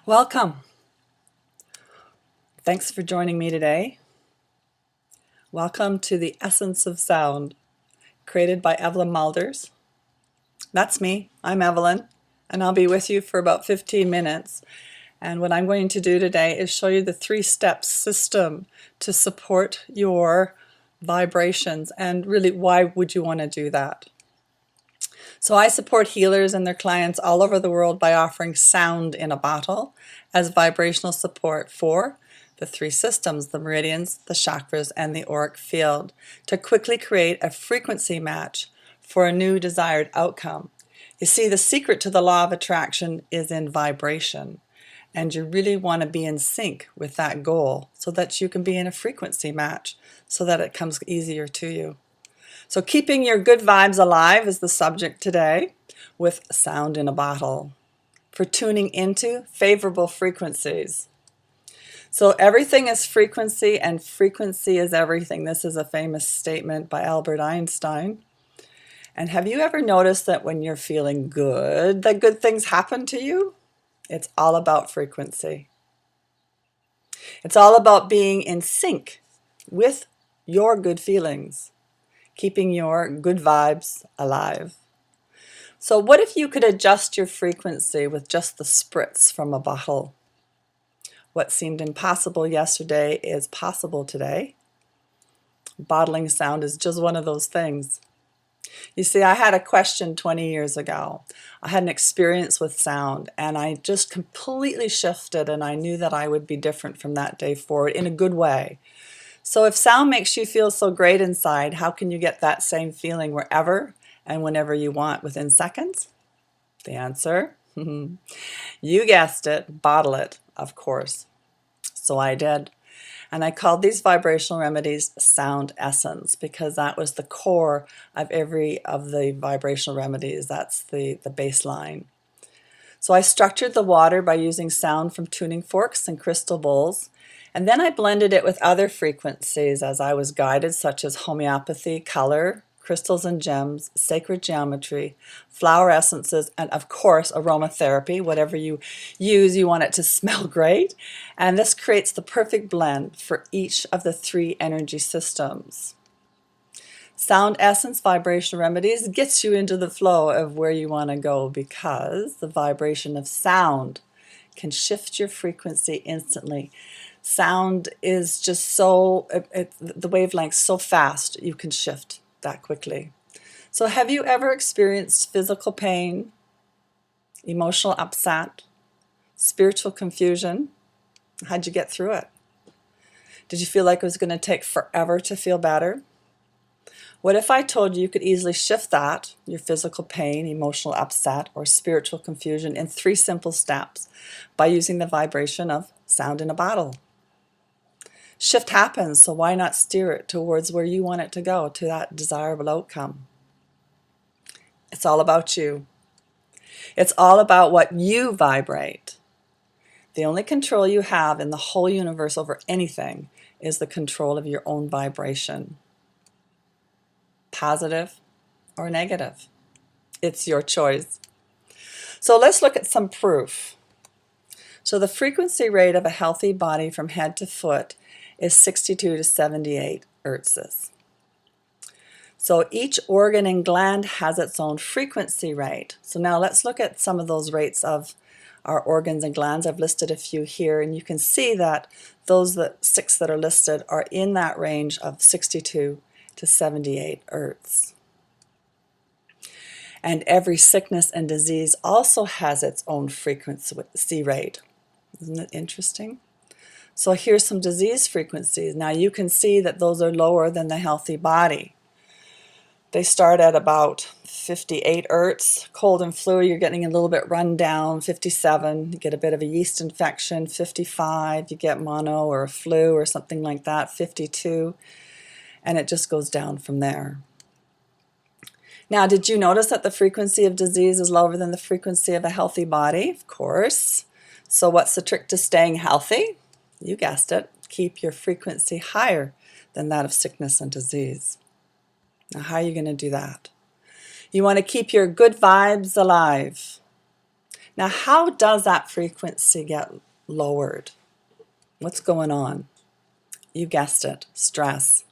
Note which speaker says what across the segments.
Speaker 1: Welcome. Thanks for joining me today. Welcome to the Essence of Sound, created by Evelyn Mulders. That's me. I'm Evelyn, and I'll be with you for about 15 minutes. And what I'm going to do today is show you the 3-step system to support your vibrations. And really, why would you want to do that? So I support healers and their clients all over the world by offering sound in a bottle as vibrational support for the 3 systems, the meridians, the chakras, and the auric field, to quickly create a frequency match for a new desired outcome. You see, the secret to the law of attraction is in vibration, and you really want to be in sync with that goal so that you can be in a frequency match so that it comes easier to you. So keeping your good vibes alive is the subject today with sound in a bottle for tuning into favorable frequencies. So everything is frequency and frequency is everything. This is a famous statement by Albert Einstein. And have you ever noticed that when you're feeling good, that good things happen to you? It's all about frequency. It's all about being in sync with your good feelings, keeping your good vibes alive. So what if you could adjust your frequency with just the spritz from a bottle? What seemed impossible yesterday is possible today. Bottling sound is just one of those things. You see, I had a question 20 years ago. I had an experience with sound, and I just completely shifted, and I knew that I would be different from that day forward in a good way. So if sound makes you feel so great inside, how can you get that same feeling wherever and whenever you want within seconds? The answer? You guessed it, bottle it, of course. So I did. And I called these vibrational remedies sound essence because that was the core of every of the vibrational remedies. That's the baseline. So I structured the water by using sound from tuning forks and crystal bowls. And then I blended it with other frequencies as I was guided, such as homeopathy, color, crystals and gems, sacred geometry, flower essences, and of course aromatherapy. Whatever you use, you want it to smell great. And this creates the perfect blend for each of the 3 energy systems. Sound essence vibration remedies gets you into the flow of where you want to go because the vibration of sound can shift your frequency instantly. Sound is just so, the wavelength's so fast, you can shift that quickly. So have you ever experienced physical pain, emotional upset, spiritual confusion? How'd you get through it? Did you feel like it was going to take forever to feel better? What if I told you you could easily shift that, your physical pain, emotional upset, or spiritual confusion in 3 simple steps by using the vibration of sound in a bottle? Shift happens, so why not steer it towards where you want it to go, to that desirable outcome? It's all about you. It's all about what you vibrate. The only control you have in the whole universe over anything is the control of your own vibration. Positive or negative. It's your choice. So let's look at some proof. So the frequency rate of a healthy body from head to foot is 62 to 78 Hertz. So each organ and gland has its own frequency rate. So now let's look at some of those rates of our organs and glands. I've listed a few here, and you can see that those 6 that are listed are in that range of 62 to 78 Hertz. And every sickness and disease also has its own frequency rate. Isn't it interesting? So here's some disease frequencies. Now you can see that those are lower than the healthy body. They start at about 58 Hertz. Cold and flu, you're getting a little bit run down, 57. You get a bit of a yeast infection, 55. You get mono or a flu or something like that, 52. And it just goes down from there. Now, did you notice that the frequency of disease is lower than the frequency of a healthy body? Of course. So what's the trick to staying healthy? You guessed it. Keep your frequency higher than that of sickness and disease. Now, how are you going to do that? You want to keep your good vibes alive. Now, how does that frequency get lowered? What's going on? You guessed it, stress.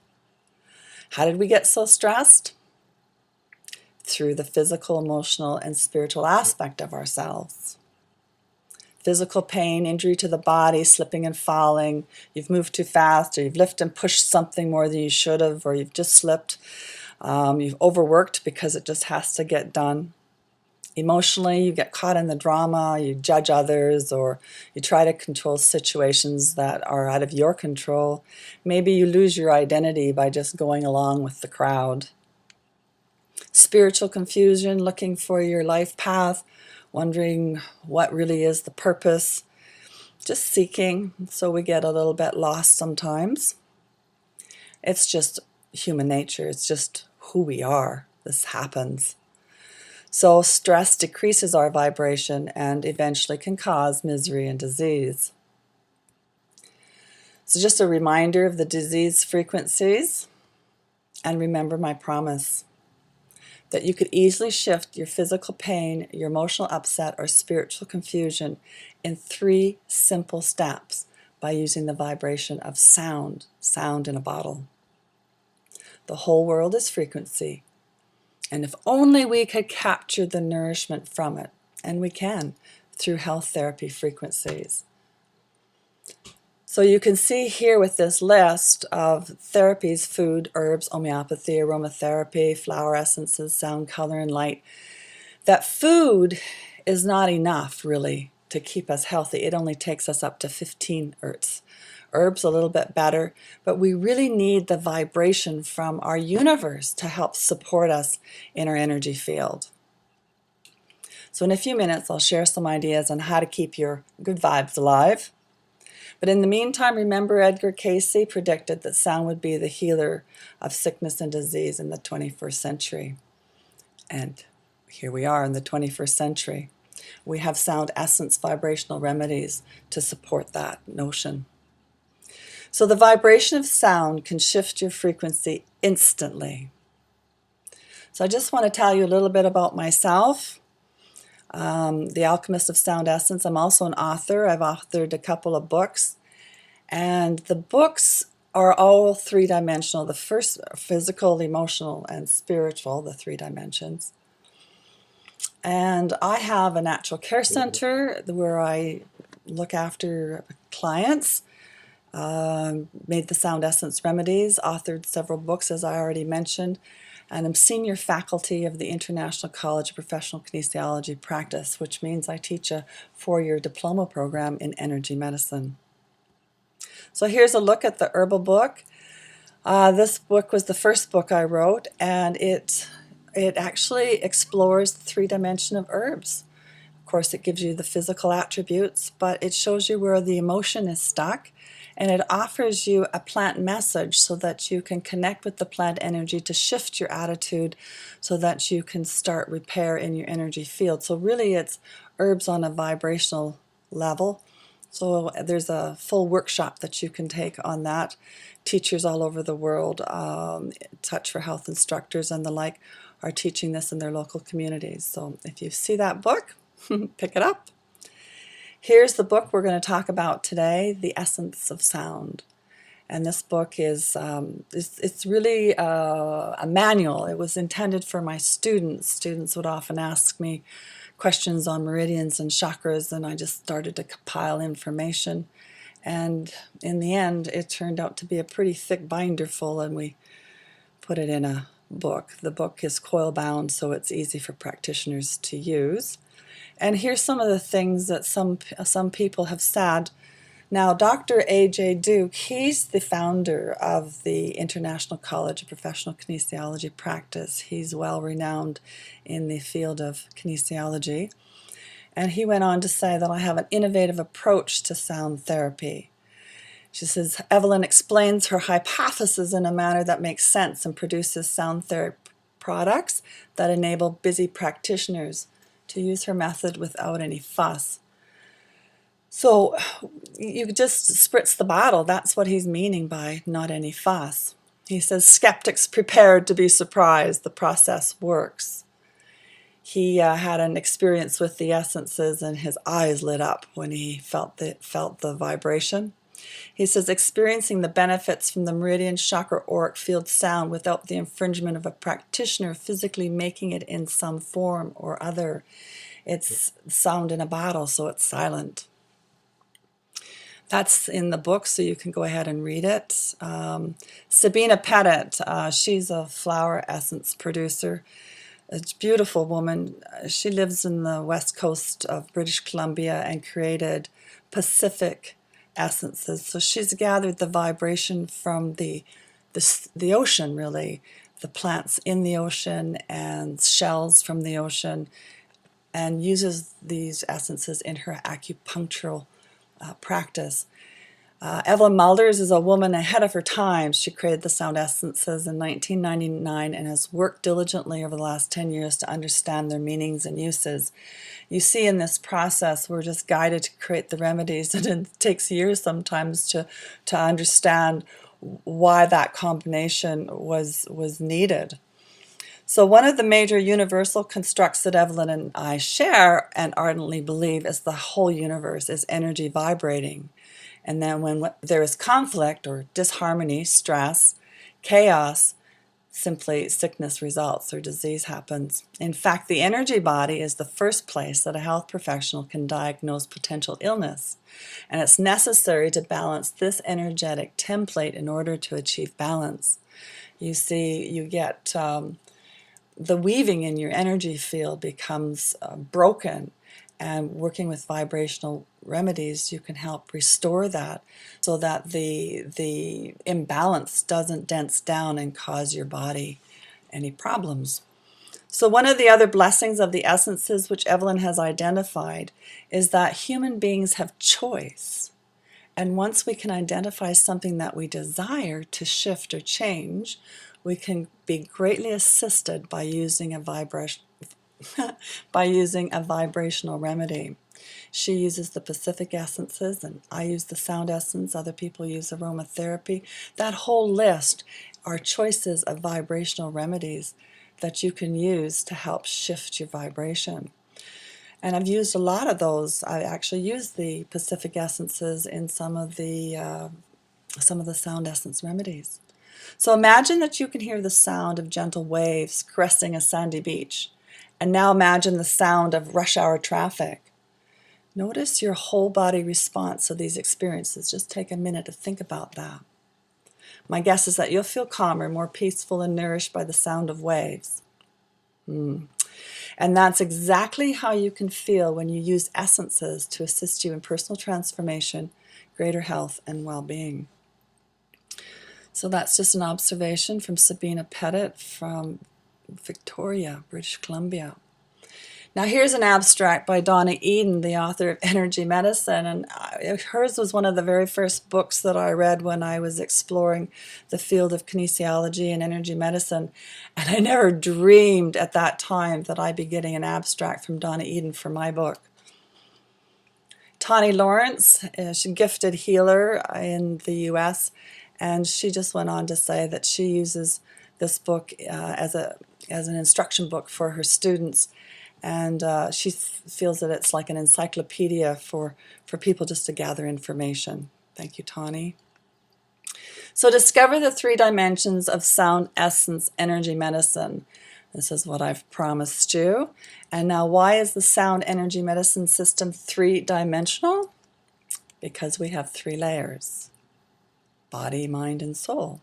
Speaker 1: How did we get so stressed? Through the physical, emotional, and spiritual aspect of ourselves. Physical pain, injury to the body, slipping and falling, you've moved too fast, or you've lifted and pushed something more than you should have, or you've just slipped, you've overworked because it just has to get done. Emotionally, you get caught in the drama, you judge others, or you try to control situations that are out of your control. Maybe you lose your identity by just going along with the crowd. Spiritual confusion, looking for your life path, wondering what really is the purpose, just seeking, so we get a little bit lost sometimes. It's just human nature, it's just who we are. This happens. So stress decreases our vibration and eventually can cause misery and disease. So just a reminder of the disease frequencies, and remember my promise that you could easily shift your physical pain, your emotional upset, or spiritual confusion in 3 simple steps by using the vibration of sound in a bottle. The whole world is frequency, and if only we could capture the nourishment from it, and we can through health therapy frequencies. So you can see here with this list of therapies: food, herbs, homeopathy, aromatherapy, flower essences, sound, color, and light, that food is not enough really to keep us healthy. It only takes us up to 15 Hertz. Herbs a little bit better, but we really need the vibration from our universe to help support us in our energy field. So in a few minutes, I'll share some ideas on how to keep your good vibes alive. But in the meantime, remember Edgar Cayce predicted that sound would be the healer of sickness and disease in the 21st century. And here we are in the 21st century. We have sound essence vibrational remedies to support that notion. So the vibration of sound can shift your frequency instantly. So I just want to tell you a little bit about myself. The Alchemist of Sound Essence. I'm also an author. I've authored a couple of books. And the books are all 3-dimensional. The first, physical, emotional, and spiritual, the 3 dimensions. And I have a natural care center where I look after clients, made the Sound Essence Remedies, authored several books, as I already mentioned, and I'm senior faculty of the International College of Professional Kinesiology Practice, which means I teach a 4-year diploma program in energy medicine. So here's a look at the herbal book. This book was the first book I wrote, and it actually explores the 3 dimension of herbs. Of course, it gives you the physical attributes, but it shows you where the emotion is stuck, and it offers you a plant message so that you can connect with the plant energy to shift your attitude so that you can start repair in your energy field. So really it's herbs on a vibrational level. So there's a full workshop that you can take on that. Teachers all over the world, Touch for Health instructors and the like, are teaching this in their local communities. So if you see that book, pick it up. Here's the book we're going to talk about today, The Essence of Sound. And this book is it's really a manual. It was intended for my students. Students would often ask me questions on meridians and chakras, and I just started to compile information. And in the end, it turned out to be a pretty thick binder full, and we put it in a book. The book is coil bound, so it's easy for practitioners to use. And here's some of the things that some people have said. Now, Dr. A.J. Duke, he's the founder of the International College of Professional Kinesiology Practice. He's well renowned in the field of kinesiology. And he went on to say that I have an innovative approach to sound therapy. She says, Evelyn explains her hypothesis in a manner that makes sense and produces sound therapy products that enable busy practitioners to use her method without any fuss. So you just spritz the bottle. That's what he's meaning by not any fuss. He says, skeptics prepared to be surprised. The process works. He had an experience with the essences, and his eyes lit up when he felt the vibration. He says, experiencing the benefits from the meridian chakra auric field sound without the infringement of a practitioner physically making it in some form or other. It's sound in a bottle, so it's silent. That's in the book, so you can go ahead and read it. Sabina Pettit, she's a flower essence producer. A beautiful woman. She lives in the west coast of British Columbia and created Pacific essences. So she's gathered the vibration from the ocean, really, the plants in the ocean and shells from the ocean, and uses these essences in her acupunctural practice. Evelyn Mulders is a woman ahead of her time. She created the sound essences in 1999 and has worked diligently over the last 10 years to understand their meanings and uses. You see, in this process, we're just guided to create the remedies, and it takes years sometimes to understand why that combination was needed. So one of the major universal constructs that Evelyn and I share and ardently believe is the whole universe is energy vibrating. And then when there is conflict or disharmony, stress, chaos, simply sickness results or disease happens. In fact, the energy body is the first place that a health professional can diagnose potential illness. And it's necessary to balance this energetic template in order to achieve balance. You see, you get the weaving in your energy field becomes broken, and working with vibrational remedies, you can help restore that so that the imbalance doesn't dense down and cause your body any problems. So one of the other blessings of the essences which Evelyn has identified is that human beings have choice. And once we can identify something that we desire to shift or change, we can be greatly assisted by using a vibrational remedy. She uses the Pacific essences, and I use the sound essence. Other people use aromatherapy. That whole list are choices of vibrational remedies that you can use to help shift your vibration. And I've used a lot of those. I actually used the Pacific essences in some of the sound essence remedies. So imagine that you can hear the sound of gentle waves caressing a sandy beach. And now imagine the sound of rush hour traffic. Notice your whole body response to these experiences. Just take a minute to think about that. My guess is that you'll feel calmer, more peaceful, and nourished by the sound of waves. And that's exactly how you can feel when you use essences to assist you in personal transformation, greater health, and well-being. So that's just an observation from Sabina Pettit from Victoria, British Columbia. Now here's an abstract by Donna Eden, the author of Energy Medicine, and hers was one of the very first books that I read when I was exploring the field of kinesiology and energy medicine, and I never dreamed at that time that I'd be getting an abstract from Donna Eden for my book. Tani Lawrence is a gifted healer in the U.S., and she just went on to say that she uses this book as an instruction book for her students, and she feels that it's like an encyclopedia for people just to gather information. Thank you, Tani. So discover the 3 dimensions of sound essence energy medicine. This is what I've promised you. And now, why is the sound energy medicine system 3-dimensional? Because we have 3 layers: body, mind, and soul.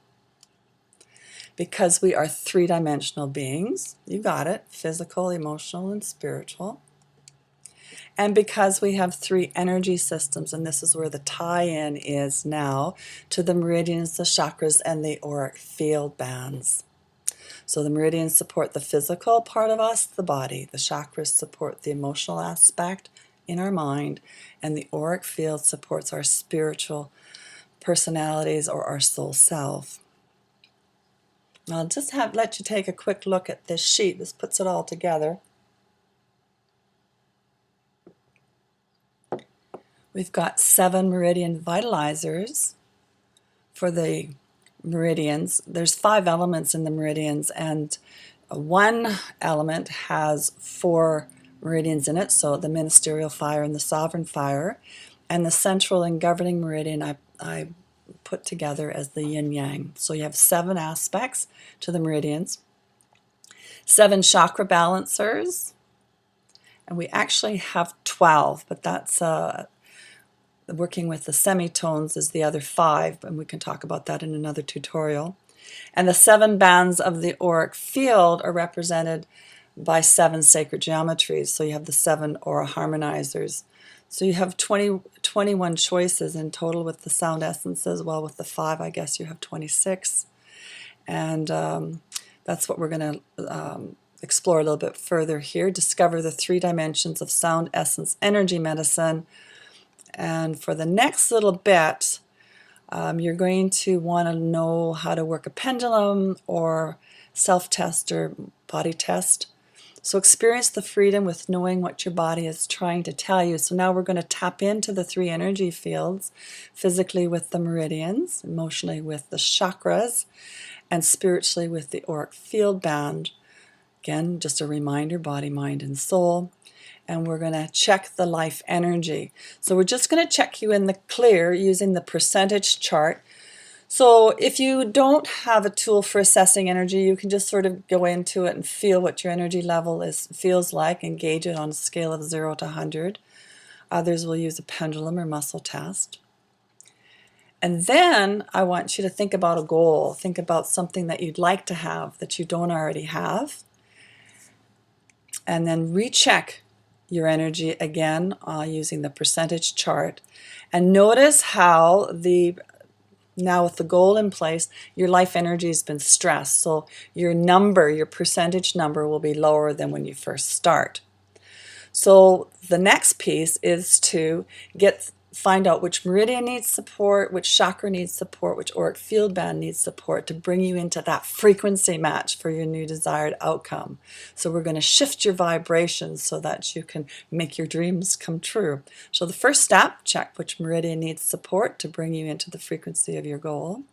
Speaker 1: Because we are 3-dimensional beings, you got it, physical, emotional, and spiritual. And because we have 3 energy systems, and this is where the tie-in is now to the meridians, the chakras, and the auric field bands. So the meridians support the physical part of us, the body. The chakras support the emotional aspect in our mind, and the auric field supports our spiritual personalities or our soul self. I'll just let you take a quick look at this sheet. This puts it all together. We've got 7 meridian vitalizers for the meridians. There's 5 elements in the meridians, and one element has 4 meridians in it, so the ministerial fire and the sovereign fire, and the central and governing meridian I put together as the yin yang. So you have 7 aspects to the meridians, 7 chakra balancers, and we actually have 12, but that's working with the semitones is the other 5, and we can talk about that in another tutorial. And the 7 bands of the auric field are represented by 7 sacred geometries. So you have the 7 aura harmonizers. So you have 21 choices in total with the sound essences. Well, with the 5, I guess you have 26. And that's what we're going to explore a little bit further here. Discover the 3 dimensions of sound essence energy medicine. And for the next little bit, you're going to want to know how to work a pendulum or self-test or body test. So experience the freedom with knowing what your body is trying to tell you. So now we're going to tap into the 3 energy fields, physically with the meridians, emotionally with the chakras, and spiritually with the auric field band. Again, just a reminder, body, mind, and soul. And we're going to check the life energy. So we're just going to check you in the clear using the percentage chart. So if you don't have a tool for assessing energy, you can just sort of go into it and feel what your energy level feels like and gauge it on a scale of 0 to 100. Others will use a pendulum or muscle test. And then I want you to think about a goal. Think about something that you'd like to have that you don't already have. And then recheck your energy again using the percentage chart. And notice how now with the goal in place, your life energy has been stressed. So your number, your percentage number will be lower than when you first start. So the next piece is to find out which meridian needs support, which chakra needs support, which auric field band needs support to bring you into that frequency match for your new desired outcome. So we're going to shift your vibrations so that you can make your dreams come true. So the first step, check which meridian needs support to bring you into the frequency of your goal.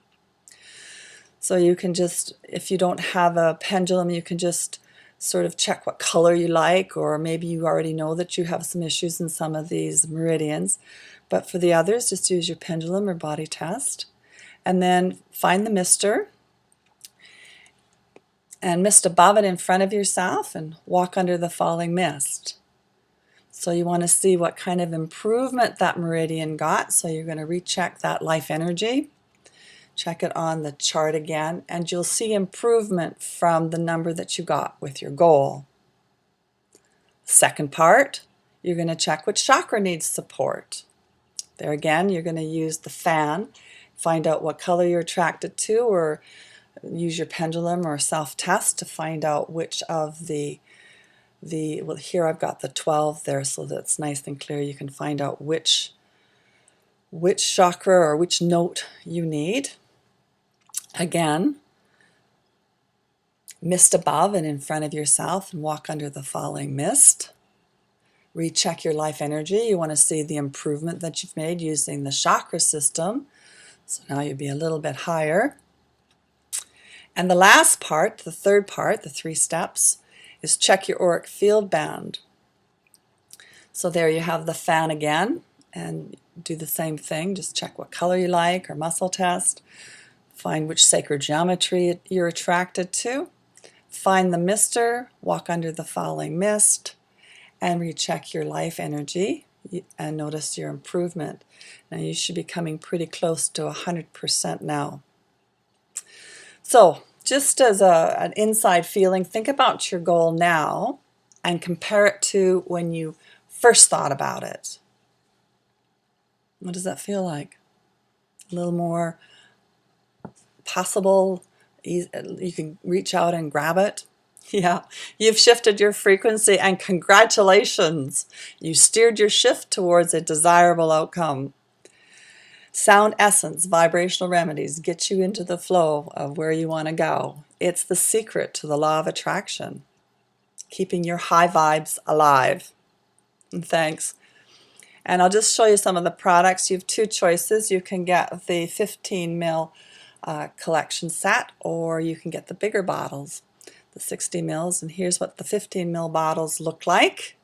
Speaker 1: So you can just, if you don't have a pendulum, you can just sort of check what color you like, or maybe you already know that you have some issues in some of these meridians. But for the others, just use your pendulum or body test. And then find the mister and mist above it in front of yourself and walk under the falling mist. So you want to see what kind of improvement that meridian got. So you're going to recheck that life energy. Check it on the chart again, and you'll see improvement from the number that you got with your goal. Second part, you're going to check which chakra needs support. There again, you're going to use the fan, find out what color you're attracted to, or use your pendulum or self-test to find out which of well, here I've got the 12 there, so that's nice and clear. You can find out which chakra or which note you need. Again, mist above and in front of yourself and walk under the falling mist. Recheck your life energy. You want to see the improvement that you've made using the chakra system. So now you'll be a little bit higher. And the last part, the third part, the 3 steps, is check your auric field band. So there you have the fan again, and do the same thing. Just check what color you like or muscle test. Find which sacred geometry you're attracted to. Find the mister, walk under the falling mist, and recheck your life energy and notice your improvement. Now you should be coming pretty close to 100% now. So just as an inside feeling, think about your goal now and compare it to when you first thought about it. What does that feel like? A little more possible? You can reach out and grab it. Yeah, you've shifted your frequency, and congratulations! You steered your shift towards a desirable outcome. Sound essence, vibrational remedies get you into the flow of where you want to go. It's the secret to the law of attraction, keeping your high vibes alive. And thanks. And I'll just show you some of the products. You have 2 choices. You can get the 15 ml collection set, or you can get the bigger bottles. the 60 mils, and here's what the 15 mil bottles look like.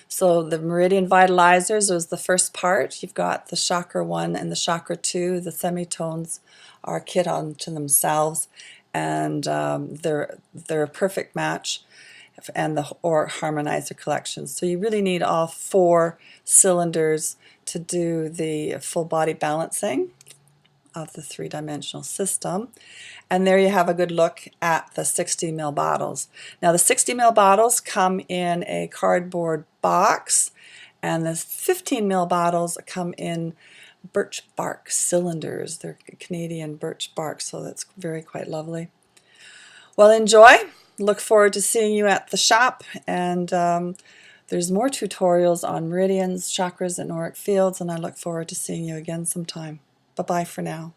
Speaker 1: So the meridian vitalizers is the first part. You've got the chakra 1 and the chakra 2. The semitones are kit unto themselves, and they're a perfect match, and the or harmonizer collections. So you really need all 4 cylinders to do the full body balancing of the 3-dimensional system. And there you have a good look at the 60 ml bottles. Now the 60 ml bottles come in a cardboard box, and the 15 ml bottles come in birch bark cylinders. They're Canadian birch bark, so that's quite lovely. Well, enjoy. Look forward to seeing you at the shop, and there's more tutorials on meridians, chakras, and auric fields, and I look forward to seeing you again sometime. Bye-bye for now.